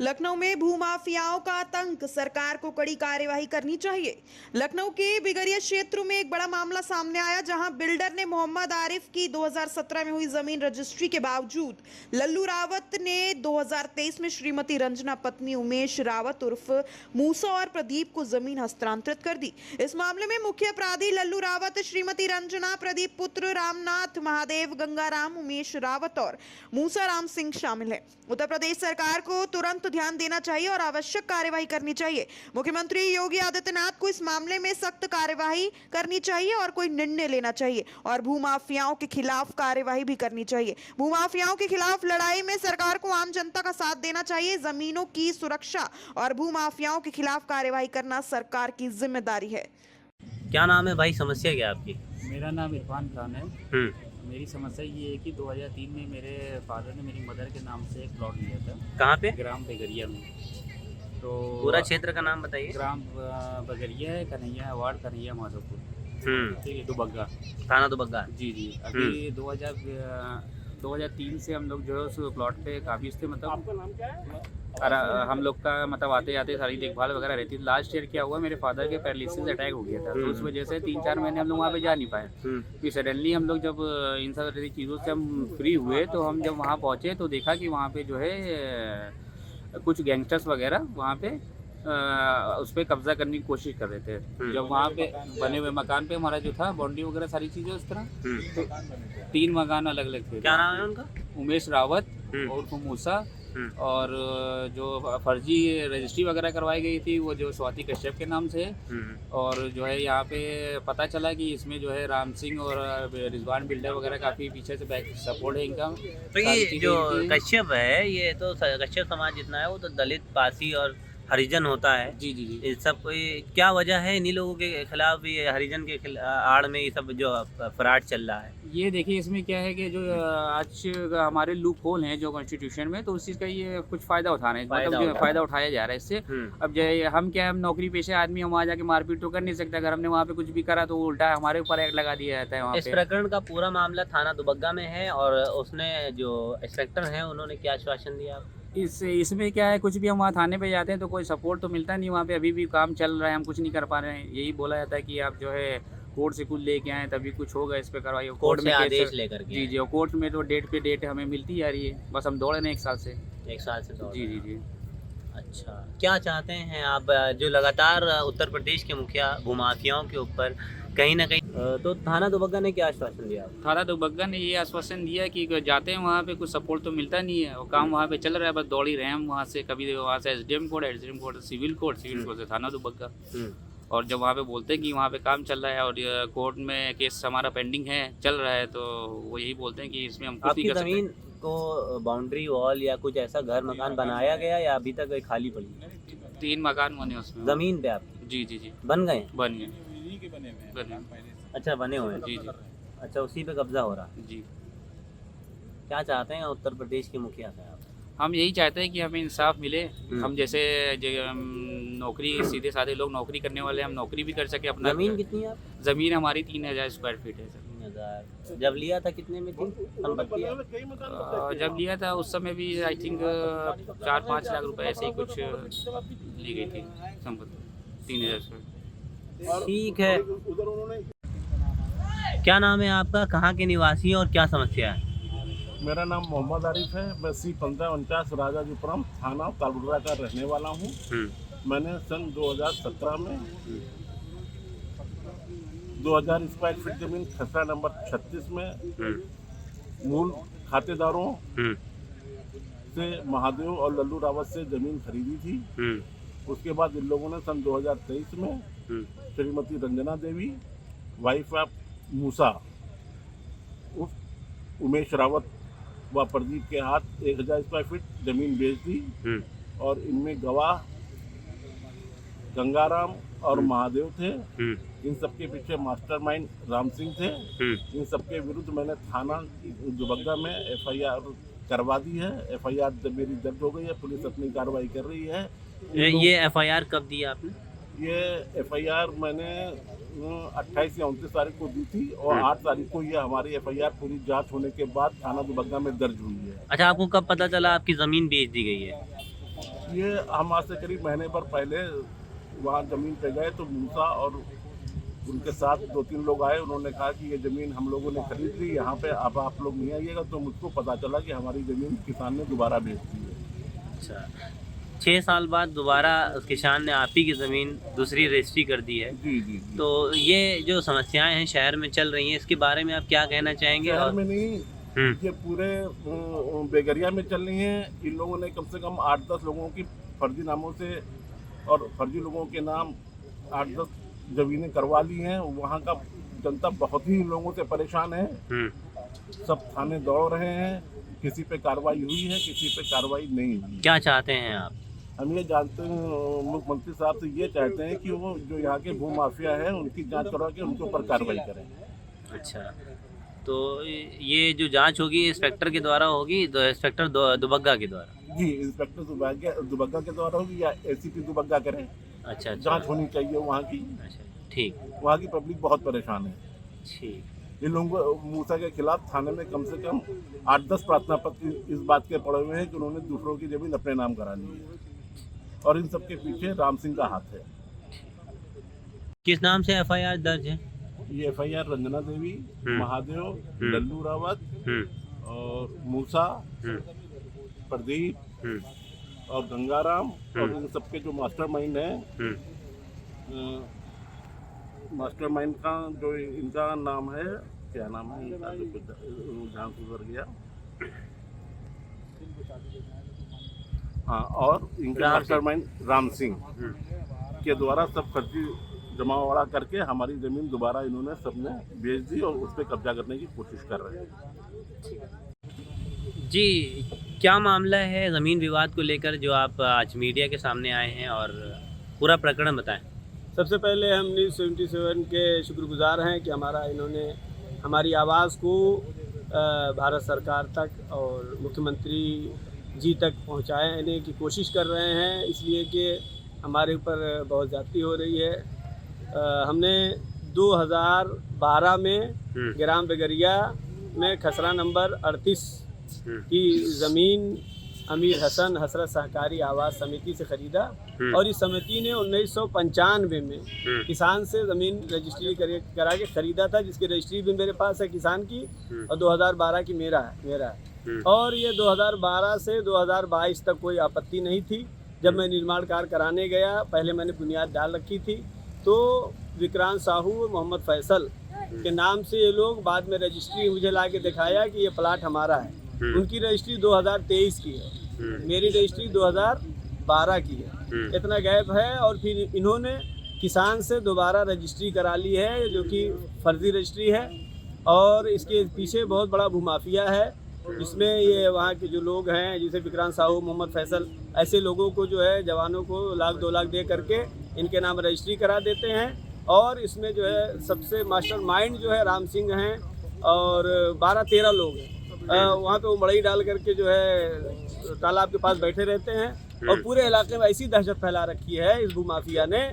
लखनऊ में भूमाफियाओं का आतंक, सरकार को कड़ी कार्यवाही करनी चाहिए। लखनऊ के बिगरिया क्षेत्र में एक बड़ा मामला सामने आया, जहां बिल्डर ने मोहम्मद आरिफ की 2017 में हुई जमीन रजिस्ट्री के बावजूद लल्लू रावत ने 2023 में श्रीमती रंजना पत्नी उमेश रावत उर्फ मूसा और प्रदीप को जमीन हस्तांतरित कर दी। इस मामले में मुख्य अपराधी लल्लू रावत, श्रीमती रंजना, प्रदीप पुत्र रामनाथ, महादेव, गंगाराम, उमेश रावत और मूसा राम सिंह शामिल है। उत्तर प्रदेश सरकार को तुरंत ध्यान देना चाहिए और आवश्यक कार्यवाही करनी चाहिए। मुख्यमंत्री योगी आदित्यनाथ को इस मामले में सख्त कार्यवाही करनी चाहिए और कोई निर्णय लेना चाहिए और भूमाफियाओं के खिलाफ कार्यवाही भी करनी चाहिए। भूमाफियाओं के खिलाफ लड़ाई में सरकार को आम जनता का साथ देना चाहिए। जमीनों की सुरक्षा और भूमाफियाओं के खिलाफ कार्यवाही करना सरकार की जिम्मेदारी है। क्या नाम है भाई, समस्या क्या है आपकी? मेरा नाम इरफान खान है। मेरी समस्या ये है कि 2003 में मेरे फादर ने मेरी मदर के नाम से एक प्लॉट लिया था। कहाँ पे? ग्राम बगरिया में। तो पूरा क्षेत्र का नाम बताइए। ग्राम बगरिया है, कन्हैया वार्ड, कन्हैया माधोपुर, ठीक है, दुबग्गा, थाना दुबग्गा। जी जी। अभी 2003 से हम लोग जो है उस प्लॉट पे काफ़ी उसके मतलब हम लोग का मतलब आते आते सारी देखभाल वगैरह रहती थी। लास्ट ईयर क्या हुआ, मेरे फादर के पैरालिसिस अटैक हो गया था, तो उस वजह से 3-4 महीने हम लोग वहाँ पे जा नहीं पाए। फिर सडनली हम लोग जब इन सब चीज़ों से हम फ्री हुए, तो हम जब वहाँ पहुँचे तो देखा कि वहाँ पे जो है कुछ गैंगस्टर्स वगैरह वहाँ पे उस पर कब्जा करने की कोशिश कर रहे थे। जब वहाँ पे बने हुए मकान पे हमारा जो था बाउंड्री वगैरह सारी चीज़ें उस तरह, तो 3 मकान अलग अलग थे। क्या नाम है उनका? उमेश रावत और मूसा, और जो फर्जी रजिस्ट्री वगैरह करवाई गई थी वो जो स्वाति कश्यप के नाम से, और जो है यहाँ पे पता चला कि इसमें जो है राम सिंह और रिजवान बिल्डर वगैरह काफ़ी पीछे से बैक सपोर्ट है इनका। तो ये जो कश्यप है, ये तो कश्यप समाज जितना है वो तो दलित, पासी और हरिजन होता है। जी जी जी। इस सब कोई क्या वजह है इन्हीं लोगों के खिलाफ, ये हरिजन के आड़ में ये सब जो फ्रॉड चल रहा है? ये देखिए, इसमें क्या है कि जो आज हमारे लूप होल हैं जो कॉन्स्टिट्यूशन में, तो उस चीज़ का ये कुछ फ़ायदा उठा रहे हैं, मतलब फ़ायदा उठाया जा रहा है इससे। अब जो है हम क्या है, हम नौकरी पेशे आदमी, हम वहाँ जाके मारपीट तो कर नहीं सकते। अगर हमने वहाँ पे कुछ भी करा तो उल्टा हमारे ऊपर एक्ट लगा दिया जाता है वहाँ पे। इस प्रकरण का पूरा मामला थाना दुबग्गा में है और उसने जो इंस्पेक्टर हैं उन्होंने क्या आश्वासन दिया? इसमें क्या है, कुछ भी हम वहाँ थाने पे जाते हैं तो कोई सपोर्ट तो मिलता नहीं। वहाँ पे अभी भी काम चल रहा है, हम कुछ नहीं कर पा रहे हैं। यही बोला जाता है कि आप जो है कोर्ट से कुछ लेके आए तभी कुछ होगा, इस पे करवाइए। कोर्ट में आदेश लेकर के? जी जी, और कोर्ट में तो डेट पे डेट हमें मिलती जा रही है। बस हम दौड़े ना 1 साल से। 1 साल से दौड़? जी जी जी। अच्छा, क्या चाहते हैं आप जो लगातार उत्तर प्रदेश के मुखिया भूमाफियाओं के ऊपर कहीं ना कहीं, तो थाना दुबग्गा ने क्या आश्वासन दिया? थाना दुबग्गा ने ये आश्वासन दिया कि जाते हैं वहाँ पे कुछ सपोर्ट तो मिलता नहीं है, और काम वहाँ पे चल रहा है, बस दौड़ ही रहे हैं हम वहाँ से। कभी वहाँ से एसडीएम कोर्ट से सिविल कोर्ट से थाना दुबग्गा। और जब वहाँ पे बोलते हैं कि वहाँ पे काम चल रहा है और कोर्ट में केस हमारा पेंडिंग है, चल रहा है, तो वो यही बोलते हैं कि इसमें हम कुछ नहीं कर सकते। जमीन को बाउंड्री वॉल या कुछ ऐसा घर मकान बनाया गया या अभी तक खाली पड़ी है? 3 मकान बने उसमें जमीन पे आपकी? जी जी जी। बन गए? बन गए। अच्छा, बने हुए हैं? जी जी। अच्छा, उसी पे कब्जा हो रहा है? जी। क्या चाहते हैं उत्तर प्रदेश के मुखिया से आप? हम यही चाहते हैं कि हमें इंसाफ मिले। हम जैसे नौकरी, सीधे साधे लोग नौकरी करने वाले, हम नौकरी भी कर सके अपना। जमीन कितनी है आप? ज़मीन हमारी 3000 स्क्वायर फीट है सर। 3000। जब लिया था कितने में थी संपत्ति? जब लिया था उस समय भी आई थिंक 4-5 लाख रुपए ऐसे ही कुछ ली गई थी संपत्ति, 3000 स्क्वायर। ठीक है। क्या नाम है आपका, कहाँ के निवासी हैं और क्या समस्या है? मेरा नाम मोहम्मद आरिफ है। मैं C1549 राजाजीपुरम थाना तालुरा का रहने वाला हूँ। मैंने सन 2017 में 2000 स्क्वायर फीट जमीन खसरा नंबर 36 में मूल खातेदारों से महादेव और लल्लू रावत से जमीन खरीदी थी। उसके बाद इन लोगों ने सन 2023 में श्रीमती रंजना देवी, वाइफ ऑफ मूसा, उमेश रावत व प्रदीप के हाथ 1000 स्क्वायर फीट जमीन बेच दी। और इनमें गवाह गंगाराम और महादेव थे। इन सबके पीछे मास्टरमाइंड राम सिंह थे। इन सबके विरुद्ध मैंने थाना दुबग्गा में FIR करवा दी है। FIR मेरी दर्ज हो गई है, पुलिस अपनी कार्रवाई कर रही है। ये FIR कब दी आपने? ये FIR मैंने 28 या 29 तारीख को दी थी और 8 तारीख को ये हमारी FIR पूरी जांच होने के बाद थाना दुबग्गा में दर्ज हुई है। अच्छा, आपको कब पता चला आपकी ज़मीन बेच दी गई है? ये हम आज से करीब महीने भर पहले वहाँ ज़मीन पे गए तो मूसा और उनके साथ 2-3 लोग आए। उन्होंने कहा कि ये ज़मीन हम लोगों ने खरीद ली, यहाँ पे अब आप लोग नहीं आइएगा। तो मुझको पता चला कि हमारी ज़मीन किसान ने दोबारा बेच दी है। अच्छा, 6 साल बाद दोबारा उस किसान ने आप ही की ज़मीन दूसरी रजिस्ट्री कर दी है। जी जी जी। तो ये जो समस्याएं हैं शहर में चल रही हैं, इसके बारे में आप क्या कहना चाहेंगे? शहर और में नहीं, ये पूरे बेगरिया में चल रही हैं। इन लोगों ने कम से कम 8-10 लोगों की फर्जी नामों से और फर्जी लोगों के नाम 8-10 ज़मीनें करवा ली हैं। वहाँ का जनता बहुत ही इन लोगों से परेशान है। सब थाने दौड़ रहे हैं, किसी पे कार्रवाई हुई है, किसी पे कार्रवाई नहीं हुई। क्या चाहते हैं आप? हम ये जानते हैं, मुख्यमंत्री साहब से ये चाहते हैं कि वो जो यहाँ के भू माफिया हैं उनकी जांच करवा के उनके ऊपर कार्रवाई करें। अच्छा, तो ये जो जांच होगी इंस्पेक्टर के द्वारा होगी, तो इंस्पेक्टर दुबग्गा के द्वारा? जी, इंस्पेक्टर दुबग्गा के द्वारा होगी या एसीपी दुबग्गा करें। अच्छा, जांच होनी चाहिए वहाँ की। अच्छा, ठीक वहाँ की पब्लिक बहुत परेशान है। ठीक। इन लोगों मूसा के खिलाफ थाने में कम से कम 8-10 प्रार्थना पत्र इस बात के पड़े हुए हैं कि उन्होंने दूसरों की ज़मीन अपने नाम करा ली है और इन सब के पीछे राम सिंह का हाथ है। किस नाम से एफआईआर दर्ज है? ये एफआईआर रंजना देवी, महादेव, लल्लू रावत और मूसा, प्रदीप और गंगाराम और इन सबके जो मास्टरमाइंड है, मास्टरमाइंड का जो इनका नाम है, क्या नाम है इनका, ध्यान से गुजर गया। हाँ, और इनका मास्टरमाइंड राम सिंह के द्वारा सब फर्जी जमावड़ा करके हमारी ज़मीन दोबारा इन्होंने सबने बेच दी और उस पर कब्जा करने की कोशिश कर रहे हैं। जी, क्या मामला है ज़मीन विवाद को लेकर जो आप आज मीडिया के सामने आए हैं, और पूरा प्रकरण बताएं। सबसे पहले हम न्यूज़ 77 के शुक्रगुजार हैं कि इन्होंने हमारी आवाज़ को भारत सरकार तक और मुख्यमंत्री जी तक पहुंचाने की कोशिश कर रहे हैं, इसलिए कि हमारे ऊपर बहुत ज़्यादती हो रही है। हमने 2012 में ग्राम बेगरिया में खसरा नंबर 38 की ज़मीन अमीर हसन हसरत सहकारी आवास समिति से ख़रीदा और इस समिति ने 1995 में किसान से ज़मीन रजिस्ट्री करा के ख़रीदा था, जिसकी रजिस्ट्री भी मेरे पास है किसान की, और 2012 की मेरा है। और ये 2012 से 2022 तक कोई आपत्ति नहीं थी। जब मैं निर्माण कार्य कराने गया, पहले मैंने बुनियाद डाल रखी थी, तो विक्रांत साहू और मोहम्मद फैसल के नाम से ये लोग बाद में रजिस्ट्री मुझे ला के दिखाया कि ये प्लाट हमारा है। उनकी रजिस्ट्री 2023 की है, मेरी रजिस्ट्री 2012 की है। इतना गैप है और फिर इन्होंने किसान से दोबारा रजिस्ट्री करा ली है, जो कि फर्जी रजिस्ट्री है। और इसके पीछे बहुत बड़ा भूमाफिया है, जिसमें ये वहाँ के जो लोग हैं, जैसे विक्रांत साहू, मोहम्मद फैसल, ऐसे लोगों को जो है जवानों को 1-2 लाख दे करके इनके नाम रजिस्ट्री करा देते हैं। और इसमें जो है सबसे मास्टरमाइंड जो है राम सिंह हैं और 12-13 लोग हैं। वहाँ पे वो मड़ई डाल करके जो है तालाब के पास बैठे रहते हैं और पूरे इलाके में ऐसी दहशत फैला रखी है इस भूमाफिया ने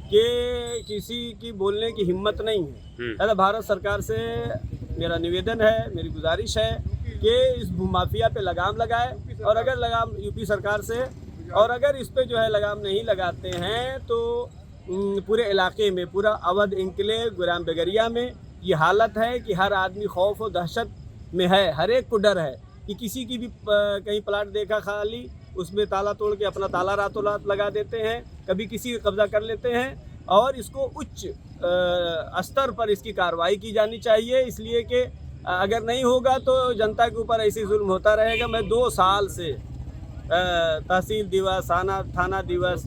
कि किसी की बोलने की हिम्मत नहीं है। ऐसा भारत सरकार से मेरा निवेदन है, मेरी गुजारिश है कि इस भूमाफिया पे लगाम लगाए, और अगर लगाम यूपी सरकार से, और अगर इस पे जो है लगाम नहीं लगाते हैं तो पूरे इलाके में, पूरा अवध इंकलेव ग्राम बेगरिया में ये हालत है कि हर आदमी खौफ और दहशत में है। हर एक को डर है कि किसी की भी कहीं प्लाट देखा खाली, उसमें ताला तोड़ के अपना ताला रातों रात लगा देते हैं, कभी किसी कब्जा कर लेते हैं। और इसको उच्च स्तर पर इसकी कार्रवाई की जानी चाहिए, इसलिए कि अगर नहीं होगा तो जनता के ऊपर ऐसी जुल्म होता रहेगा। मैं 2 साल से तहसील दिवस, थाना दिवस,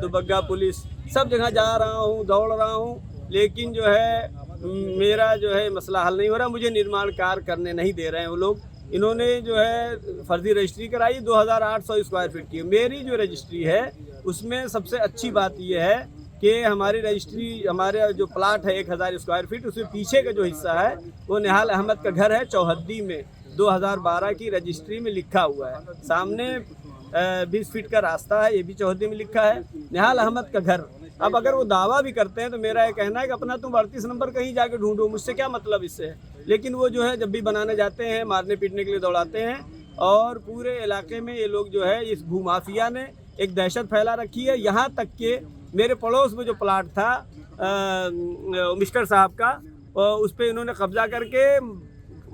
दुबग्गा पुलिस, सब जगह जा रहा हूँ, दौड़ रहा हूँ, लेकिन जो है मेरा जो है मसला हल नहीं हो रहा। मुझे निर्माण कार्य करने नहीं दे रहे हैं वो लोग। इन्होंने जो है फर्जी रजिस्ट्री कराई 2800 स्क्वायर फीट की। मेरी जो रजिस्ट्री है उसमें सबसे अच्छी बात यह है कि हमारी रजिस्ट्री, हमारे जो प्लाट है 1000 स्क्वायर फीट, उसमें पीछे का जो हिस्सा है वो निहाल अहमद का घर है चौहद्दी में, 2012 की रजिस्ट्री में लिखा हुआ है। सामने 20 फीट का रास्ता है, ये भी चौहद्दी में लिखा है, निहाल अहमद का घर। अब अगर वो दावा भी करते हैं तो मेरा ये कहना है कि अपना तुम 38 नंबर कहीं जाके ढूंढो, मुझसे क्या मतलब इससे। लेकिन वो जो है जब भी बनाने जाते हैं मारने पीटने के लिए दौड़ाते हैं। और पूरे इलाके में ये लोग जो है इस भूमाफिया ने एक दहशत फैला रखी है। यहाँ तक कि मेरे पड़ोस में जो प्लाट था मिस्टर साहब का, उस पर इन्होंने कब्जा करके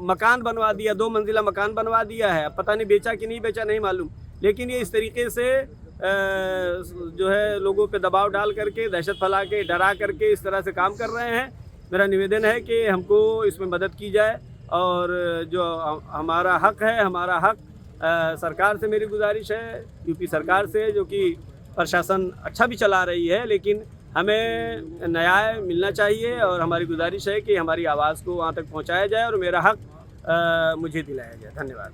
मकान बनवा दिया, 2 मंजिला मकान बनवा दिया है। पता नहीं बेचा कि नहीं बेचा, नहीं मालूम, लेकिन ये इस तरीके से जो है लोगों पे दबाव डाल करके, दहशत फैला के, डरा करके इस तरह से काम कर रहे हैं। मेरा निवेदन है कि हमको इसमें मदद की जाए और जो हमारा हक है, हमारा हक सरकार से मेरी गुजारिश है, यूपी सरकार से, जो कि प्रशासन अच्छा भी चला रही है, लेकिन हमें न्याय मिलना चाहिए और हमारी गुजारिश है कि हमारी आवाज़ को वहाँ तक पहुँचाया जाए और मेरा हक मुझे दिलाया जाए। धन्यवाद।